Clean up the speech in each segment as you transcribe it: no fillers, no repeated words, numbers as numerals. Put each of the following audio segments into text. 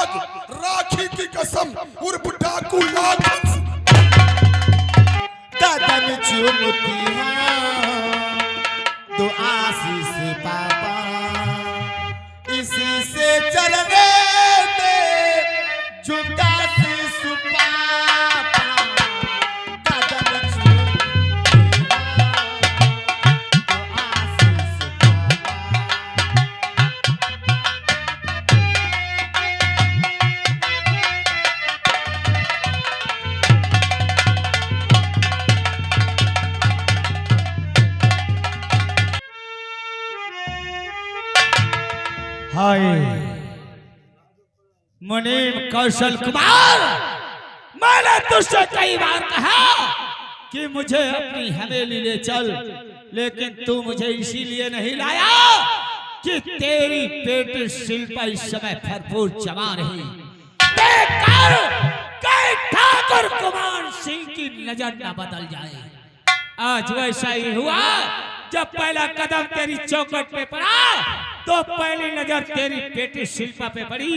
आज राखी की कसम उर्फ डाकू लाखन कदम चूमती है तो आशीष पापा इसी से चलने दे झुका शीश पापा कदम चूमती है तो आशीष हाय मुनीम कौशल कुमार, मैंने तुझसे कई बार कहा कि मुझे अपनी हवेली ले चल, लेकिन तू मुझे इसीलिए नहीं लाया कि तेरी बेटी शिल्पा इस समय भरपूर जमा रही। ठाकुर कुमार सिंह की नजर न बदल जाए। आज वैसा ही हुआ, जब पहला कदम तेरी चौखट पे पड़ा तो पहली नजर तेरी बेटी शिल्पा पे पड़ी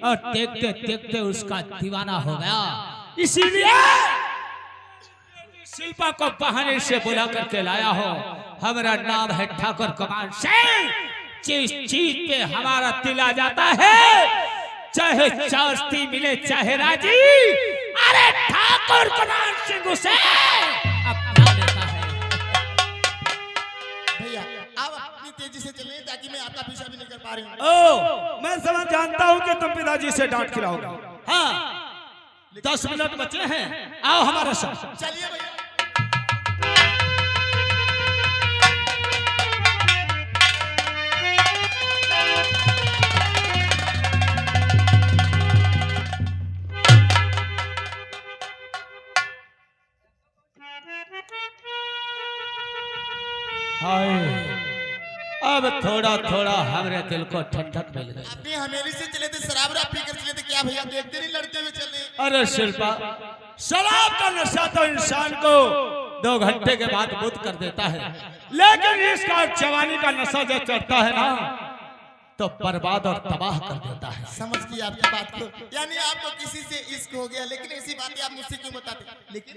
और देखते देखते उसका दीवाना हो गया। इसीलिए शिल्पा को बहाने से बुला करके लाया हो। हमारा नाम है ठाकुर कुमार सिंह। जिस चीज पे हमारा दिल आ जाता है, चाहे चास्ती मिले चाहे राजी, अरे ठाकुर कुमार सिंह उसे अपना लेता है। भैया आप अपनी तेजी से चलें ताकि मैं आपका पीछा भी नहीं कर पा रही हूँ। ओ, मैं समझ जानता हूँ कि तुम पिताजी से डांट खिलाओगे। हाँ, 10 मिनट बचे हैं, आओ हमारे साथ। चलिए भैया। हाय, अब थोड़ा थोड़ा हमारे दिल को ठंडक मिल गई। अपनी हवेली से चले थे, शराब पी कर चले थे, क्या भैया देखते नहीं लड़ते हुए चले? अरे शिल्पा, शराब का नशा तो इंसान को 2 घंटे के बाद बुद्ध कर देता है, लेकिन इसका जवानी का नशा जब चढ़ता है ना तो बर्बाद और तबाह कर देता है। समझ गई आपकी बात को, यानी आपको किसी से इश्क हो गया, लेकिन ऐसी बातें आप मुझसे क्यों बताते? लेकिन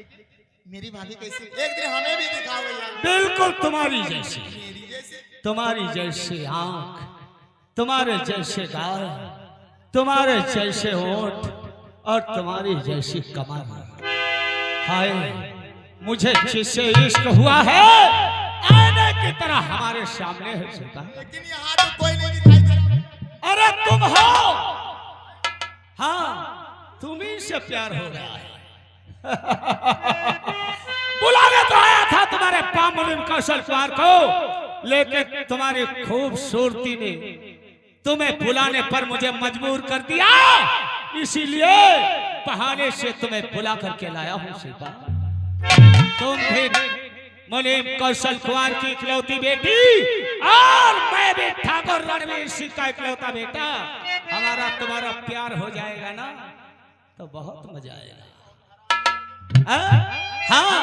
मेरी भाभी कैसी, एक दिन हमें भी दिखाओ भैया। बिल्कुल तुम्हारी जैसी, मेरी जैसे, तुम्हारी जैसी आंख, तुम्हारे जैसे गाल, तुम्हारे जैसे होंठ और तुम्हारी जैसी कमर। हाय, मुझे जिससे इश्क हुआ है आईने की तरह हमारे सामने है शिल्पा। लेकिन यहाँ तो कोई नहीं दिखाई दे रहा। अरे तुम हो, हाँ तुम्ही से प्यार हो गया है। बुलाने तो आया था तुम्हारे मुनीम कौशल कुमार को, लेकिन तुम्हारी खूबसूरती ने तुम्हें बुलाने पर मुझे मजबूर कर दिया, इसीलिए बहाने से तुम्हें बुला करके लाया हूं शिल्पा। तुम भी मुनीम कौशल कुमार की इकलौती बेटी और मैं भी ठाकुर रणवीर सिंह का इकलौता बेटा। हमारा तुम्हारा प्यार हो जाएगा ना तो बहुत मजा आएगा। हाँ,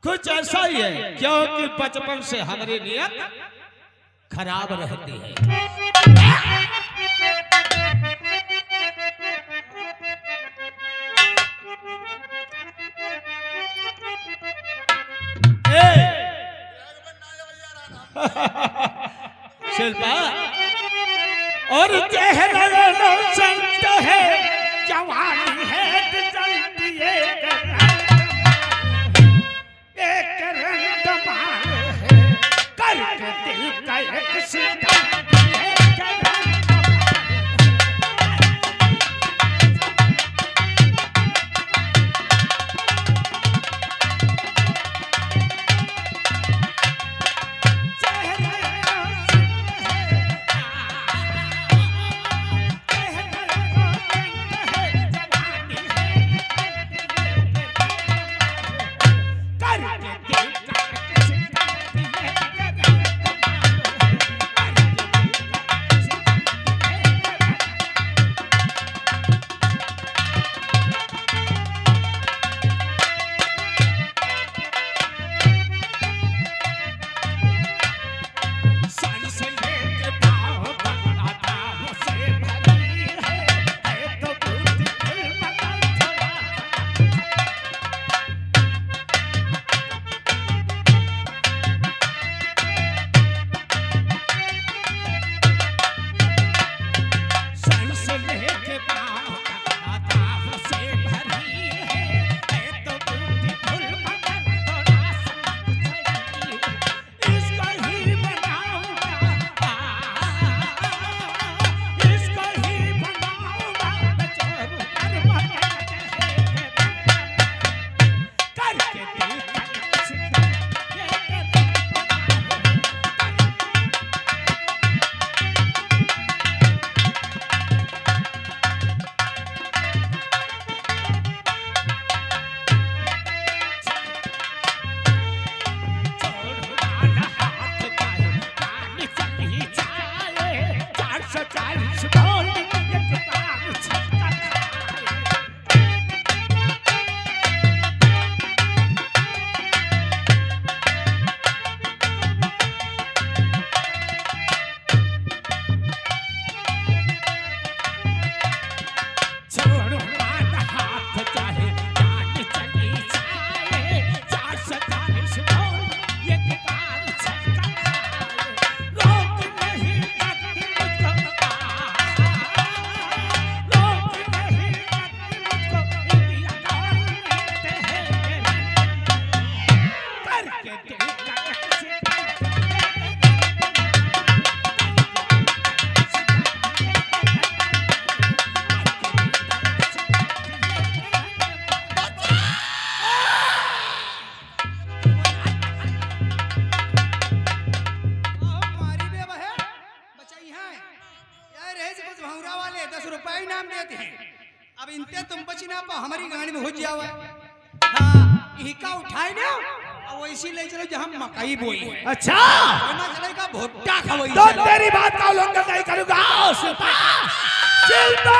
कुछ ऐसा ही है, क्योंकि बचपन से हमारी नियत खराब रहती है। शिल्पा, और चेहरा संत है, जवानी है जल्दी एक रंग मार है, करके दिल का एक सितम ले 10 रुपए इनाम देते हैं। अब इनते तुम बची ना पाओ हमारी गाड़ी में हो जाओ। हाँ यही का उठाए ना और वैसी ले चलो जहाँ मकई बोई है। अच्छा चलेगा भुट्टा खवई तो तेरी बात का उल्लंघन नहीं करूंगा। शिल्पा शिल्पा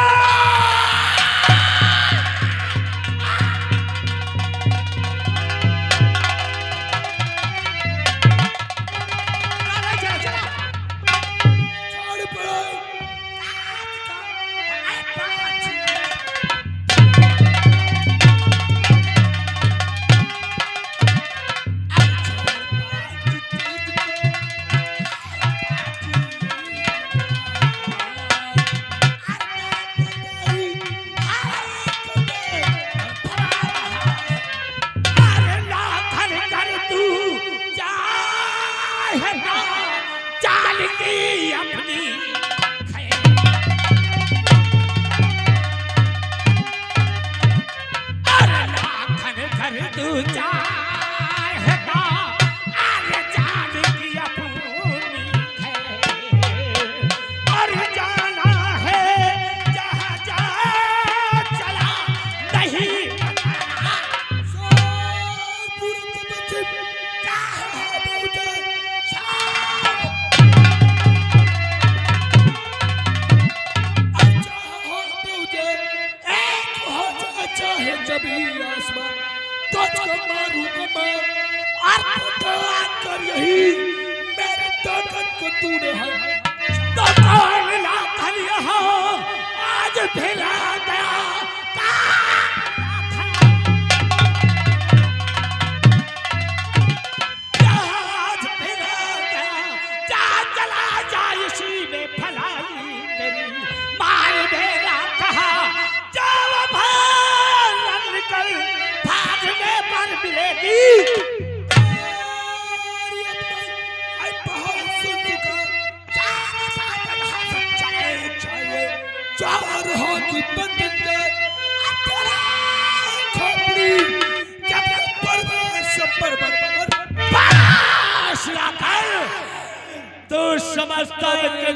तू समझता है कि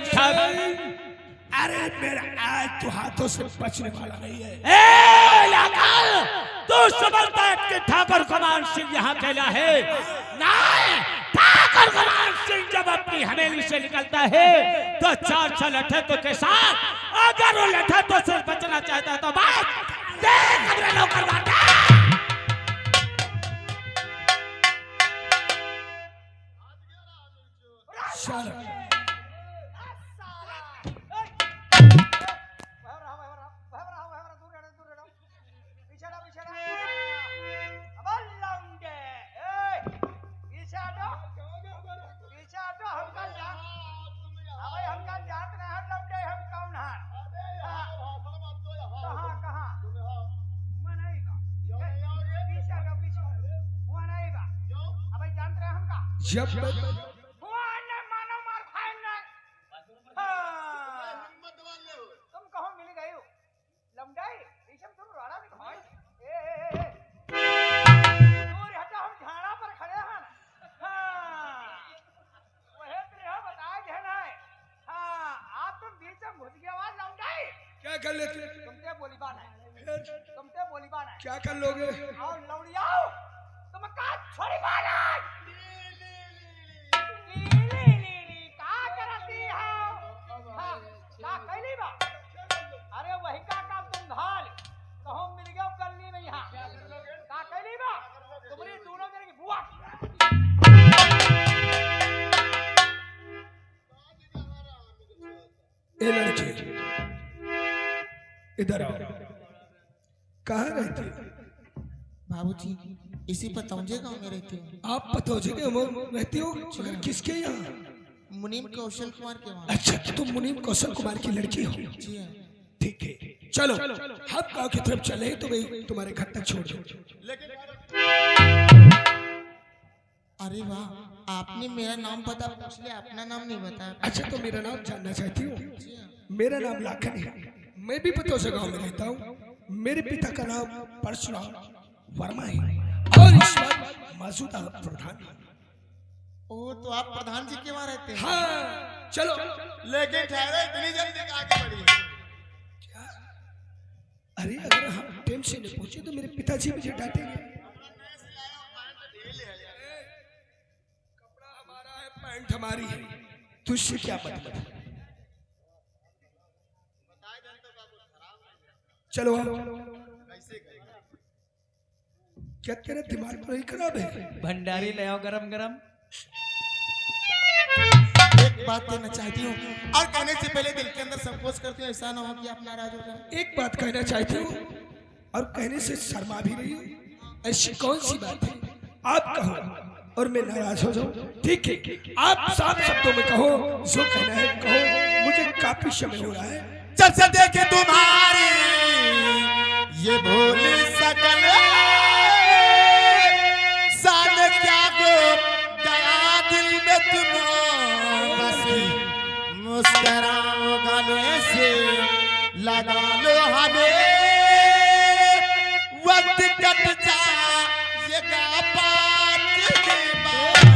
अरे मेरा आज तो हाथों से बचने वाला नहीं है। तू समझता है कि ठाकुर कमान सिंह यहाँ कहला है? नहीं, ठाकुर कमान सिंह जब अपनी हवेली से निकलता है तो 4 लठे तो के साथ, अगर वो लठा तो सिर्फ बचना चाहता है तो बात देख अपने नौकर बाटे। जब मानो मार खाए ना। तुम कहो मिल गए हो लमडाई ईशम तुम राड़ा भी खाए। दूर हटा हम झाड़ा पर खड़े हैं। हाँ वह तेरे बताया है ना। हाँ आप तुम बीच में घुस गया आवाज लमडाई क्या कर लेते? तुमसे बोली बात है। तुमसे बोली बात है। क्या कर लोगे? आओ लौड़ियाओ तुम का छोड़ी बात है। अरे वही का काम तुम धाल तो हम मिल गए गली में यहाँ का कहली बा तुम्हारी दोनों जने की बुआ। ए लड़के इधर आओ। कहाँ रहते? बाबूजी इसी पतौजे गांव में रहती हूँ। आप पतौजे के रहते हो? मगर किसके यहाँ? मुनीम कौशल कुमार के वहाँ। अच्छा तो तुम मुनीम कौशल कुमार की लड़की हो? जी हाँ। ठीक है चलो हम गांव की तरफ चले तो मैं तुम्हारे घर तक छोड़ दूं। अरे वाह आपने मेरा नाम पता पूछ लिया, अपना नाम नहीं बताया। अच्छा तो मेरा नाम जानना चाहती हो? मेरा नाम लाखन है। मैं भी पतौजे गांव में रहता हूँ। मेरे पिता का नाम परशुराम वर्मा है और इस बार मौजूदा प्रधान। ओ तो आप प्रधान जी के वहाँ रहते हैं? हाँ चलो। लेकिन ठहरो इतनी जल्दी आगे बढ़िए। अरे अगर हम टाइम से नहीं पहुंचे तो मेरे पिताजी मुझे डांटेंगे। कपड़ा हमारा है, पैंट हमारी है, तुझसे क्या मतलब है? चलो आओ। क्या तेरा दिमाग तो नहीं खराब है? भंडारी ले आओ गरम गरम। एक बात कहना चाहती हूँ और कहने से पहले दिल के अंदर संकोच करती हूँ, ऐसा ना हो कि आप नाराज हो जाए। एक बात कहना चाहती हूँ और कहने से शर्मा भी रही हूँ, ऐसी कौन सी बात है? आप कहो और मैं नाराज हो जाऊं? ठीक है, आप साफ शब्दों में कहो, जो कहना है कहो, मुझे काफी समय हो रहा है। जब से देखे तुम्हारी ये भोली सकल सान क्या को गया दिल में तुम बसी मुस्कुराओ गले से लगा लो हमें वक्त कट जा ये क्या बात के बाद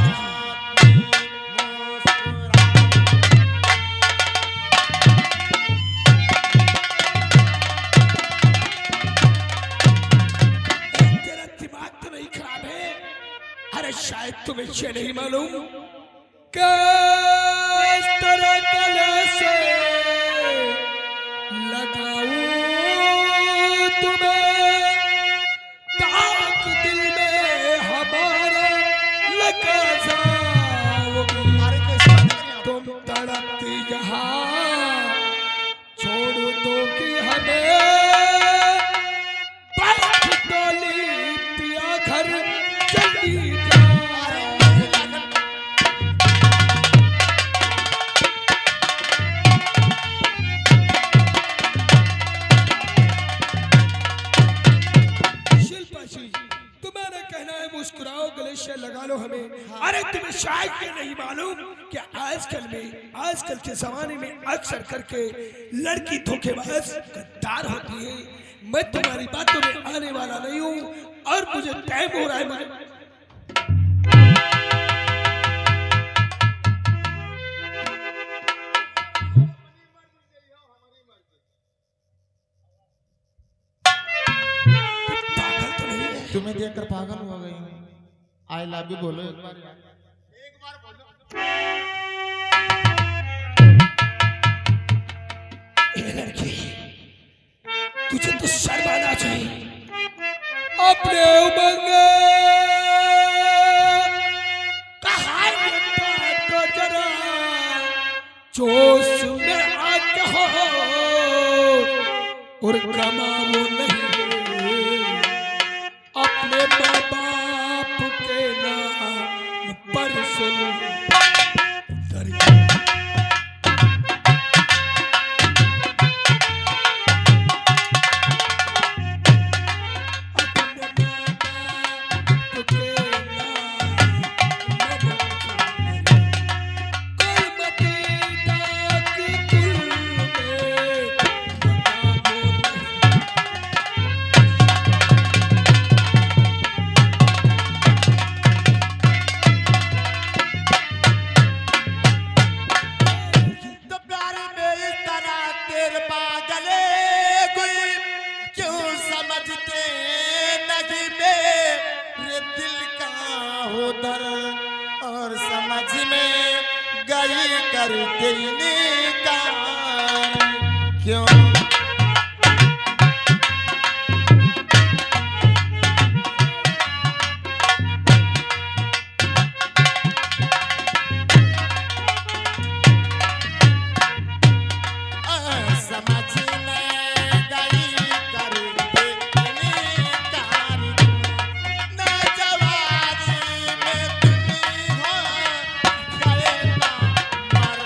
तेरा दिमाग तो नहीं खराब है? अरे शायद तुम्हें ये नहीं मालूम कि इस तरह गले से लगाऊं तुम्हें, ताक दिल में हमारे लगा जाओगी। अरे कैसे बात करें आप? तुम तड़पती यहाँ छोड़ दो कि हमें, बैठ डोली पिया घर चली जा। शिल्पा जी, तुम्हारा कहना है मुस्कुराओ गले से लगा लो हमें। अरे तुम्हें शायद ये नहीं मालूम कि आजकल के जमाने में अक्सर करके लड़की धोखेबाज गद्दार होती है। मैं तुम्हारी बातों में आने वाला नहीं हूँ और मुझे टाइम हो रहा है। मुझे पागल तो नहीं है? तुम्हें देखकर पागल हो गई हूँ। आई लव यू बोलो एक बार यार। एक बार बोलो। ये लड़की, तुझे तो शर्म आना चाहिए। अपने उमंग कहा तो जरा जोश में आके हो और कमाओ नहीं अपने माँ बाप के नाम पर सुन। तो प्यार में इस तरह तेरे पागले कोई क्यों समझते नहीं मेरे दिल का हो दर्द और समझ में गई करते निकाल क्यों समझ में गई करते निकाल न जवानी में तुम हो गए ना मर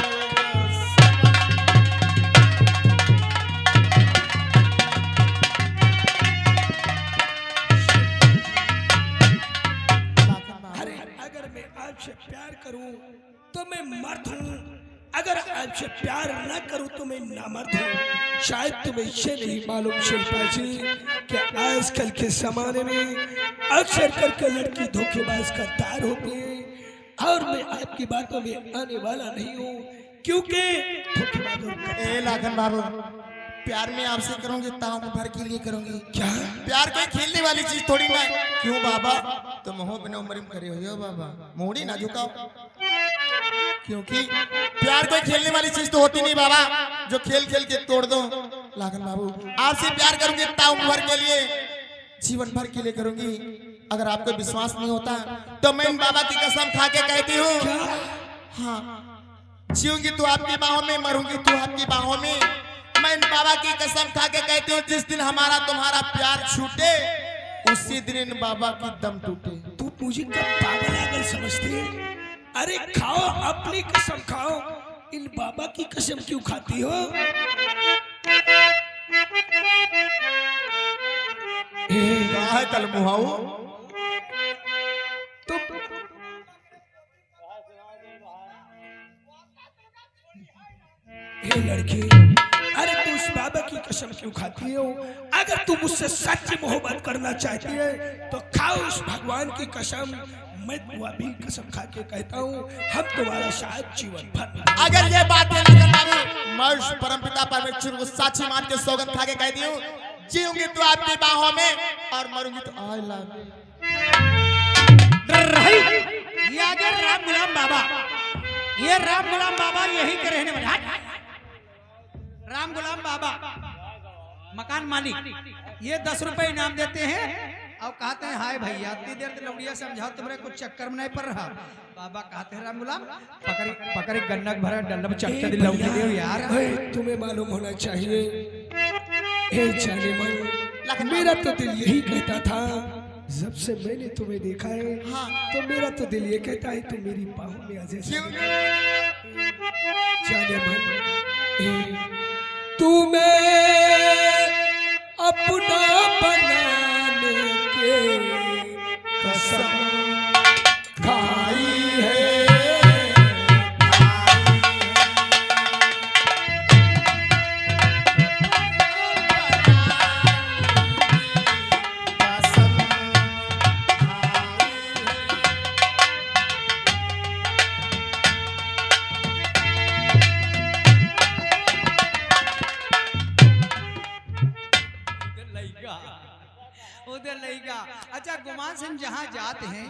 अरे अगर मैं आपसे प्यार करूं तो मैं मर्द हूं, अगर आपसे प्यार न करूं तो मैं नामर्द हूं। शायद तुम्हें ये नहीं मालूम शिल्पा जी कि आजकल के जमाने में अक्सर करके लड़की धोखेबाज का तार होती है और मैं आपकी बातों में आने वाला नहीं हूं क्योंकि धोखेबाज और ए लाखन बाबू प्यार में आपसे करूंगी ताऊ भर के लिए करूंगी। क्या? प्यार कोई खेलने वाली चीज थोड़ी ना है। क्यों बाबा तुम हो बिना उम्र में करे हो बाबा, मोड़ी ना झुकाओ, क्योंकि प्यार कोई खेलने वाली चीज तो होती नहीं बाबा जो खेल खेल के तोड़ दो। लाखन बाबू आपसे प्यार करूंगी ताऊ भर के लिए, जीवन भर के लिए करूंगी। अगर आपको विश्वास नहीं होता तो मैं इन बाबा की कसम खा के कहती हूँ, हाँ जीऊंगी तो आपकी बाहों में, मरूंगी तो आपकी बाहों में। मैं इन बाबा की कसम खा के कहती हूँ, जिस दिन हमारा तुम्हारा प्यार छूटे उसी दिन इन बाबा की दम टूटे। तू मुझे कब पागल आगल समझती है? अरे खाओ, अपनी कसम खाओ, इन बाबा की कसम क्यों खाती हो? कहा है कल मुहाऊ तुम हे लड़की, अरे तू उस बाबा की कसम क्यों खाती हो? अगर तू मुझसे सच्ची मोहब्बत करना चाहती है तो खाओ उस भगवान की कसम। मैं तो अभी कसम खा के कहता हूँ, हम तुम्हारा साथ जीवन भर। अगर ये बात है लगन बाबू, मैं उस परमपिता परमेश्वर को साक्षी मान के सौगंध खा के कहती हूँ, जीऊंगी तो आपकी बाहों में और मरूंगी तो आई लव यू। ये आगे राम गुलाम बाबा, ये राम गुलाम बाबा यही के रहने वाले। राम गुलाम बाबा मकान मालिक, ये 10 रुपए इनाम देते हैं और कहते हैं हाय भैया इतनी देर तो लौड़िया समझाओ तुम्हारे कुछ चक्कर में नहीं पड़ रहा। बाबा कहते हैं राम गुलाम पकड़ी पकड़ी गन्नक भरा डल्लम चक्कर दिल लौटी दे यार। तुम्हें मालूम होना चाहिए, हे जाने मन, मेरा तो दिल यही कहता था जब से मैंने तुम्हें देखा है। हाँ। तो मेरा तो दिल ये कहता है तुम मेरी बाहों में आ जाए। जाने मन, तुम्हें अपना बनाने के कसम खाई है। उधर लईगा। अच्छा गुमान सिंह जहाँ जाते हैं